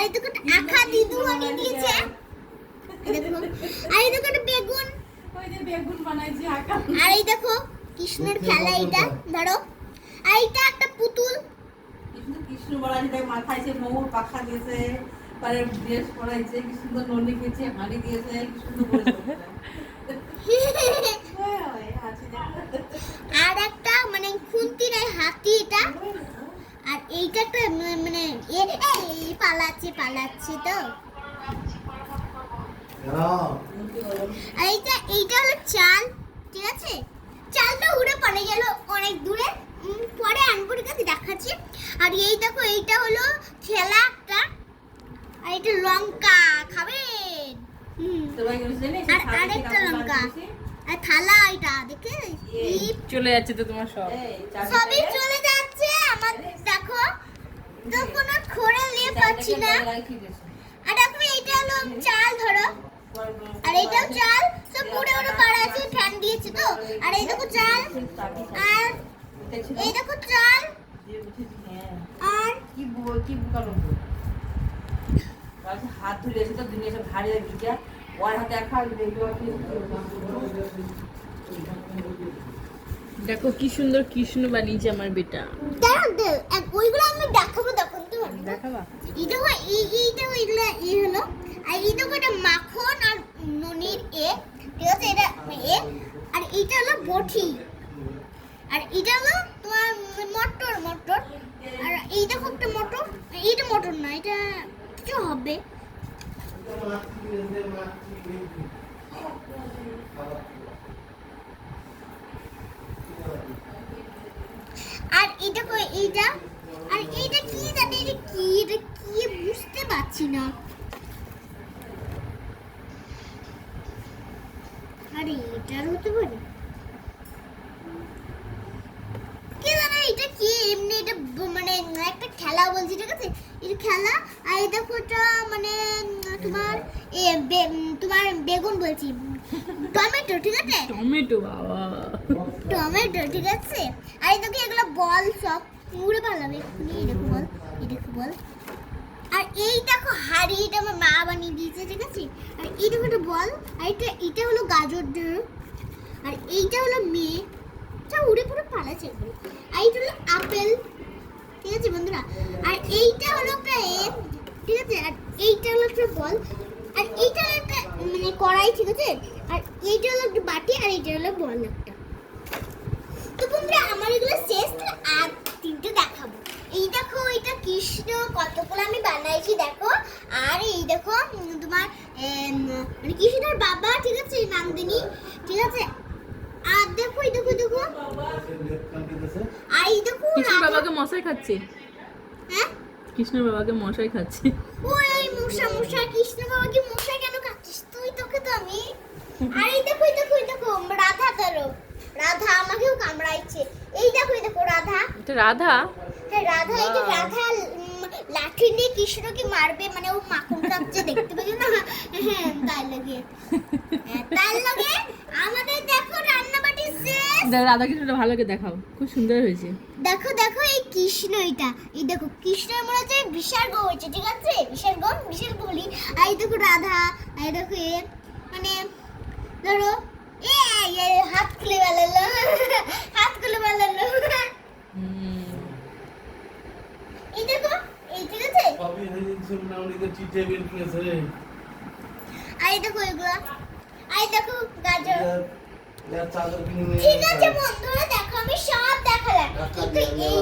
এই দেখো আখা দিদু বানিয়ে দিয়েছে। দেখো আর এই দেখো বেগুন, ওই যে বেগুন বানাইছি আঁকা। আর এই দেখো কৃষ্ণের খেলা, এটা ধরো। আর এইটা একটা পুতুল, কৃষ্ণ বানাইছে, তাই মাথায় সে ময়ূর পাখা দিয়েছে, পরে ড্রেস পরাইছে, কি সুন্দর নন্দি দিয়েছে, হাঁড়ি দিয়েছে, কি সুন্দর বলেছে। আর একটা মানে খুন্তি নাই হাতি এটা। আর এইটা একটা মানে পালাচ্ছে তো। আর এইটা হলো চাল, ঠিক আছে। চালটা উড়ে পালিয়ে গেল অনেক দূরে, পরে আনপুর কাছে দেখাচ্ছি। আর এই দেখো এইটা হলো খেলা একটা, আর এটা লঙ্কা খাবেন। আর আরেকটা লঙ্কা, আর থালা এটা দেখে চলে যাচ্ছে তো তোমার সব, সবই চলে যাচ্ছে আমার। দেখো তখন আর খোড়া নিয়ে পাচ্ছি না। আর দেখো এইটা হলো চাল ধরো, আর এইটাও চাল, সব পুরো পুরো পাড়া আছে, ফ্যান দিয়েছে তো। আর এই দেখো চাল, আর এই দেখো চাল, আর কি বুকালো হাত ধরে এসে তো দুনিয়া সব ভারী ঢুকিয়া ওর হাতে দেখা দেখো কি সুন্দর কৃষ্ণ বানিয়েছে আমার বেটা। ওইগুলো আমি দেখাবো তখন তো দেখাবা। এইটা ওইগুলো হলো। আর এইটা একটা মাখন আর ননির ঠিক আছে, এটা আর এইটা হলো বটি। আর এটা হলো তোমার মটর। আর এই দেখো একটা মটর, এইটা মটর না, এটা কিছু হবে। আর এইটা আর এইটা কি জানি, এটা কি বুঝতে পারছি না। আরে এটার হতে পারে কি জানি, এটা কি এমনি, এটা মানে একটা খেলা বলছি, ঠিক আছে। এটা খেলা। আর এই দেখো এটা মানে তোমার তোমার বেগুন বলছি, টমেটো, ঠিক আছে। টমেটো বাবা, টমেটো, ঠিক আছে। আর এই দেখো এগুলো বল, সব উড়ে পালাবে। এই দেখো বল। আর এই দেখো হাড়ি, এটা আমার মা বানিয়ে দিয়েছে, ঠিক আছে। আর এই দেখো একটা বল। আর এটা হলো গাজর, আর এইটা হলো মেয়ে, উড়ে পুরো পালাচ্ছে। আর এইটা হলো আপেল, ঠিক আছে বন্ধুরা। আর এইটা হলো একটা ঠিক আছে। আর এইটা হলো একটা বল। আর এইটা হলো একটা মানে কড়াই, ঠিক আছে। আর এইটা হলো একটা বাটি, আর এইটা হলো বল একটা। তো বন্ধুরা আমার এগুলো শেষ, আর তিনটে দেখাবো। এই দেখো এটা কৃষ্ণ কতগুলো আমি বানাইছি দেখো। আর এই দেখো তোমার মানে কৃষ্ণের বাবা, ঠিক আছে, নন্দিনী, ঠিক আছে। আর দেখো এই দেখো আর এই দেখো কৃষ্ণ বাবাকে মশাই খাচ্ছে। হ্যাঁ, কৃষ্ণ বাবাকে মশাই খাচ্ছে। ওই মশা কৃষ্ণ বাবাকে মশা কেন খাচ্ছিস তুই? তোকে তো আমি। আর এই দেখো রাধা, ধরো রাধা আমাকেও কামড়াইছে। এই দেখো রাধা, এটা রাধা। হ্যাঁ রাধা, এটা রাধা লাঠি নিয়ে কৃষ্ণকে মারবে, মানে ও মাখন খাচ্ছে, দেখতে পাচ্ছ না? হ্যাঁ তার লগে আমাদের দেখো রান্নাবাটি শেষ। রাধা কৃষ্ণটা ভালো করে দেখাও, খুব সুন্দর হয়েছে। দেখো এই কৃষ্ণ, এই দেখো কৃষ্ণের মনে হচ্ছে বিসর্গ হয়েছে, ঠিক আছে। বিসর্গ বলি। আর এই দেখো রাধা, আর দেখো মানে ধরো হাত খুলে বেলালো। এই দেখো ঠিক আছে। আর এই দেখো এগুলা, আর দেখো গাজর। ঠিক আছে বন্ধুরা, দেখো আমি সব দেখালাম, কিন্তু এই